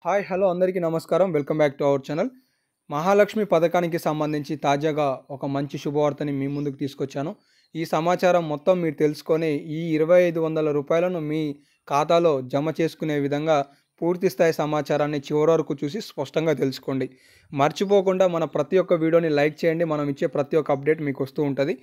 Hi hello అందరికీ నమస్కారం. Welcome back to our channel. Mahalakshmi పథకానికి సంబంధించి తాజాగా ఒక మంచి శుభవార్తని మీ ముందుకు తీసుకొచ్చాను. ఈ సమాచారం మొత్తం మీరు తెలుసుకొని ఈ రూ. 2,500 మీ ఖాతాలో జమ చేసుకునే విధంగా పూర్తి స్థాయి సమాచారాన్ని చివరి వరకు చూసి స్పష్టంగా తెలుసుకోండి. మర్చిపోకుండా మన ప్రతి ఒక్క వీడియోని లైక్ చేయండి. మనం ఇచ్చే ప్రతి ఒక్క అప్డేట్ మీకు వస్తూ ఉంటుంది.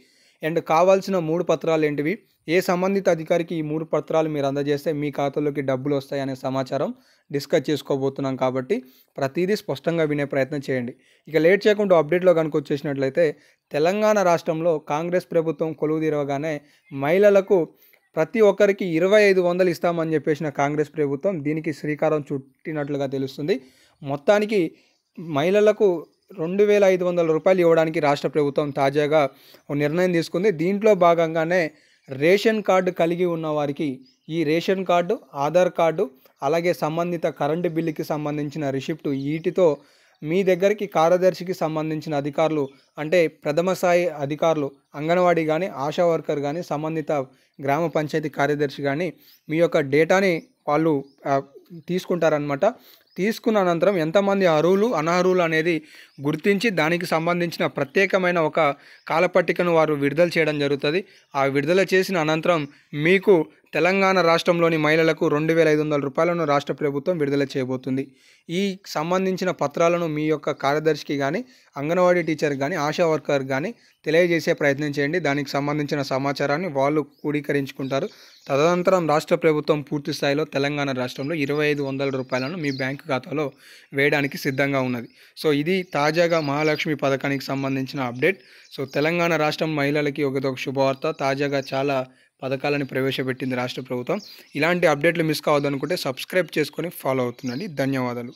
అండ్ కావాల్సిన 3 పత్రాలు ఏంటివి? ఏ సంబంధిత అధికారికి ఈ 3 పత్రాలు మీరు అందజేస్తే మీ ఖాతాలోకి డబ్బులు వస్తాయనే సమాచారం డిస్కస్ చేసుకోబోతున్నాం కాబట్టి ప్రతిదీ స్పష్టంగా వినే ప్రయత్నం చేయండి. ఇక లేట్ చేయకుండా అప్డేట్లో కనుక వచ్చేసినట్లయితే తెలంగాణ రాష్ట్రంలో కాంగ్రెస్ ప్రభుత్వం కొలువుదీరవగానే మహిళలకు ప్రతి ఒక్కరికి 2,500 ఇస్తామని చెప్పేసిన కాంగ్రెస్ ప్రభుత్వం దీనికి శ్రీకారం చుట్టినట్లుగా తెలుస్తుంది. మొత్తానికి మహిళలకు రూ. 2,500 ఇవ్వడానికి రాష్ట్ర ప్రభుత్వం తాజాగా ఒక నిర్ణయం తీసుకుంది. దీంట్లో భాగంగానే రేషన్ కార్డు కలిగి ఉన్న వారికి ఈ రేషన్ కార్డు, ఆధార్ కార్డు, అలాగే సంబంధిత కరెంటు బిల్లుకి సంబంధించిన రిసిప్ట్ వీటితో మీ దగ్గరికి కార్యదర్శికి సంబంధించిన అధికారులు అంటే ప్రథమ స్థాయి అధికారులు అంగన్వాడీ కానీ, ఆశా వర్కర్ కానీ, సంబంధిత గ్రామ పంచాయతీ కార్యదర్శి కానీ మీ యొక్క డేటాని వాళ్ళు తీసుకుంటారనమాట. తీసుకున్న అనంతరం ఎంతమంది అర్హులు అనర్హులు అనేది గుర్తించి దానికి సంబంధించిన ప్రత్యేకమైన ఒక కాలపట్టికను వారు విడుదల చేయడం జరుగుతుంది. ఆ విడుదల చేసిన అనంతరం మీకు తెలంగాణ రాష్ట్రంలోని మహిళలకు రూ. 2,500 రాష్ట్ర ప్రభుత్వం విడుదల చేయబోతుంది. ఈ సంబంధించిన పత్రాలను మీ యొక్క కార్యదర్శికి కానీ, అంగన్వాడీ టీచర్కి కానీ, ఆశా వర్కర్ కానీ తెలియజేసే ప్రయత్నం చేయండి. దానికి సంబంధించిన సమాచారాన్ని వాళ్ళు క్రోడీకరించుకుంటారు. తదనంతరం రాష్ట్ర ప్రభుత్వం పూర్తి స్థాయిలో తెలంగాణ రాష్ట్రంలో రూ. 2,500 మీ బ్యాంకు ఖాతాలో వేయడానికి సిద్ధంగా ఉన్నది. సో ఇది తాజాగా మహాలక్ష్మి పథకానికి సంబంధించిన అప్డేట్. సో తెలంగాణ రాష్ట్రం మహిళలకి ఒక శుభవార్త. తాజాగా చాలా పథకాలను ప్రవేశపెట్టింది రాష్ట్ర ప్రభుత్వం. ఇలాంటి అప్డేట్లు మిస్ కావద్దనుకుంటే సబ్స్క్రైబ్ చేసుకొని ఫాలో అవుతుండండి. ధన్యవాదాలు.